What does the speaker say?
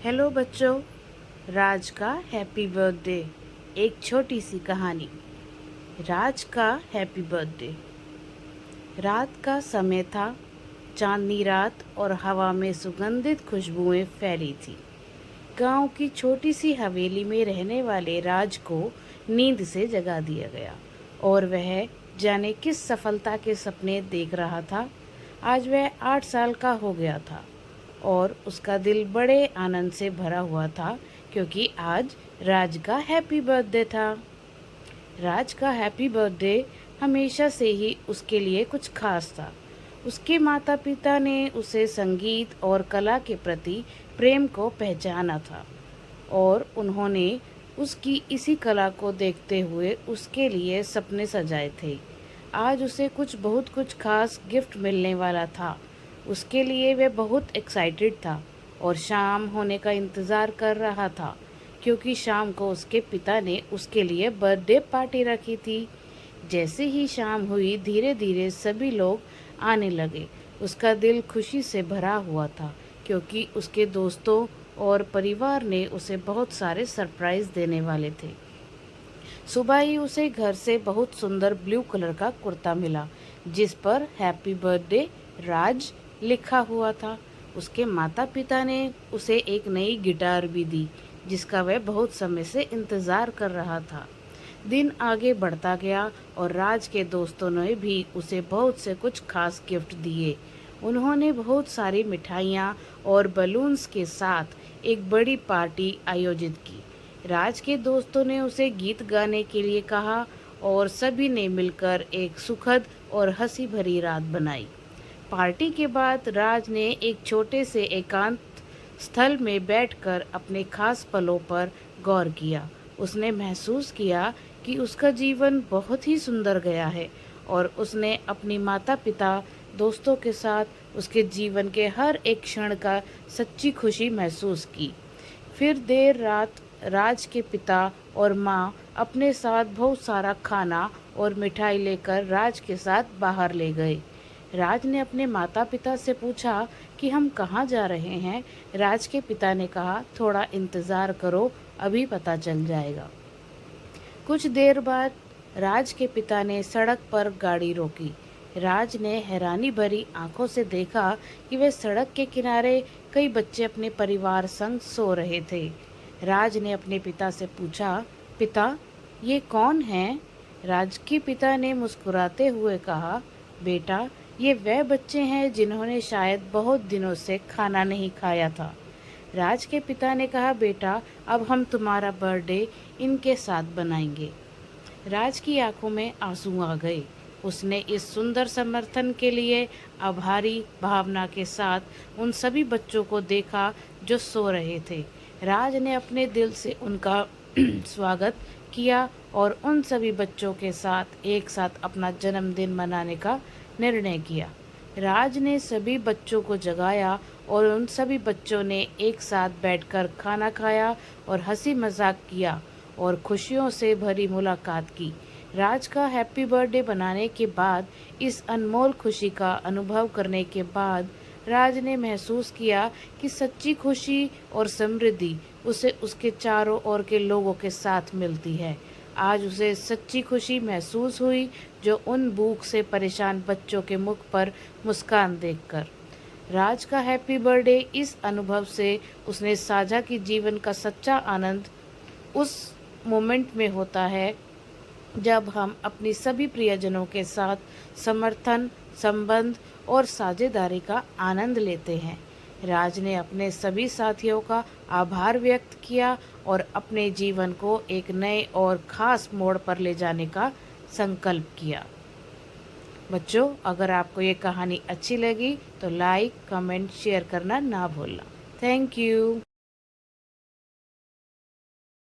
Hello बच्चों, राज का happy birthday. एक छोटी सी कहानी। राज का हैप्पी बर्थडे। रात का समय था। चांदनी रात और हवा में सुगंधित खुशबुएं फैली थी। गांव की छोटी सी हवेली में रहने वाले राज को नींद से जगा दिया गया और वह जाने किस सफलता के सपने देख रहा था। आज वह 8 साल का हो गया था और उसका दिल बड़े आनंद से भरा हुआ था क्योंकि आज राज का हैप्पी बर्थडे था। राज का हैप्पी बर्थडे हमेशा से ही उसके लिए कुछ खास था। उसके माता पिता ने उसे संगीत और कला के प्रति प्रेम को पहचाना था और उन्होंने उसकी इसी कला को देखते हुए उसके लिए सपने सजाए थे। आज उसे बहुत कुछ खास गिफ्ट मिलने वाला था। उसके लिए वह बहुत एक्साइटेड था और शाम होने का इंतज़ार कर रहा था क्योंकि शाम को उसके पिता ने उसके लिए बर्थडे पार्टी रखी थी। जैसे ही शाम हुई, धीरे धीरे सभी लोग आने लगे। उसका दिल खुशी से भरा हुआ था क्योंकि उसके दोस्तों और परिवार ने उसे बहुत सारे सरप्राइज देने वाले थे। सुबह ही उसे घर से बहुत सुंदर ब्लू कलर का कुर्ता मिला जिस पर हैप्पी बर्थडे राज लिखा हुआ था। उसके माता पिता ने उसे एक नई गिटार भी दी जिसका वह बहुत समय से इंतज़ार कर रहा था। दिन आगे बढ़ता गया और राज के दोस्तों ने भी उसे बहुत से कुछ खास गिफ्ट दिए। उन्होंने बहुत सारी मिठाइयाँ और बलून्स के साथ एक बड़ी पार्टी आयोजित की। राज के दोस्तों ने उसे गीत गाने के लिए कहा और सभी ने मिलकर एक सुखद और हंसी भरी रात बनाई। पार्टी के बाद राज ने एक छोटे से एकांत स्थल में बैठकर अपने खास पलों पर गौर किया। उसने महसूस किया कि उसका जीवन बहुत ही सुंदर गया है और उसने अपनी माता पिता दोस्तों के साथ उसके जीवन के हर एक क्षण का सच्ची खुशी महसूस की। फिर देर रात राज के पिता और माँ अपने साथ बहुत सारा खाना और मिठाई लेकर राज के साथ बाहर ले गए। राज ने अपने माता पिता से पूछा कि हम कहाँ जा रहे हैं। राज के पिता ने कहा, थोड़ा इंतज़ार करो, अभी पता चल जाएगा। कुछ देर बाद राज के पिता ने सड़क पर गाड़ी रोकी। राज ने हैरानी भरी आंखों से देखा कि वे सड़क के किनारे कई बच्चे अपने परिवार संग सो रहे थे। राज ने अपने पिता से पूछा, पिता, ये कौन हैं? राज के पिता ने मुस्कुराते हुए कहा, बेटा, ये वह बच्चे हैं जिन्होंने शायद बहुत दिनों से खाना नहीं खाया था। राज के पिता ने कहा, बेटा, अब हम तुम्हारा बर्थडे इनके साथ बनाएंगे। राज की आंखों में आंसू आ गए। उसने इस सुंदर समर्थन के लिए आभारी भावना के साथ उन सभी बच्चों को देखा जो सो रहे थे। राज ने अपने दिल से उनका स्वागत किया और उन सभी बच्चों के साथ एक साथ अपना जन्मदिन मनाने का निर्णय किया। राज ने सभी बच्चों को जगाया और उन सभी बच्चों ने एक साथ बैठकर खाना खाया और हंसी मजाक किया और खुशियों से भरी मुलाकात की। राज का हैप्पी बर्थडे बनाने के बाद, इस अनमोल खुशी का अनुभव करने के बाद, राज ने महसूस किया कि सच्ची खुशी और समृद्धि उसे उसके चारों ओर के लोगों के साथ मिलती है। आज उसे सच्ची खुशी महसूस हुई जो उन भूख से परेशान बच्चों के मुख पर मुस्कान देखकर। राज का हैप्पी बर्थडे इस अनुभव से उसने साझा की जीवन का सच्चा आनंद उस मोमेंट में होता है जब हम अपनी सभी प्रियजनों के साथ समर्थन, संबंध और साझेदारी का आनंद लेते हैं। राज ने अपने सभी साथियों का आभार व्यक्त किया और अपने जीवन को एक नए और ख़ास मोड़ पर ले जाने का संकल्प किया। बच्चों, अगर आपको ये कहानी अच्छी लगी तो लाइक, कमेंट, शेयर करना ना भूलना। Thank you.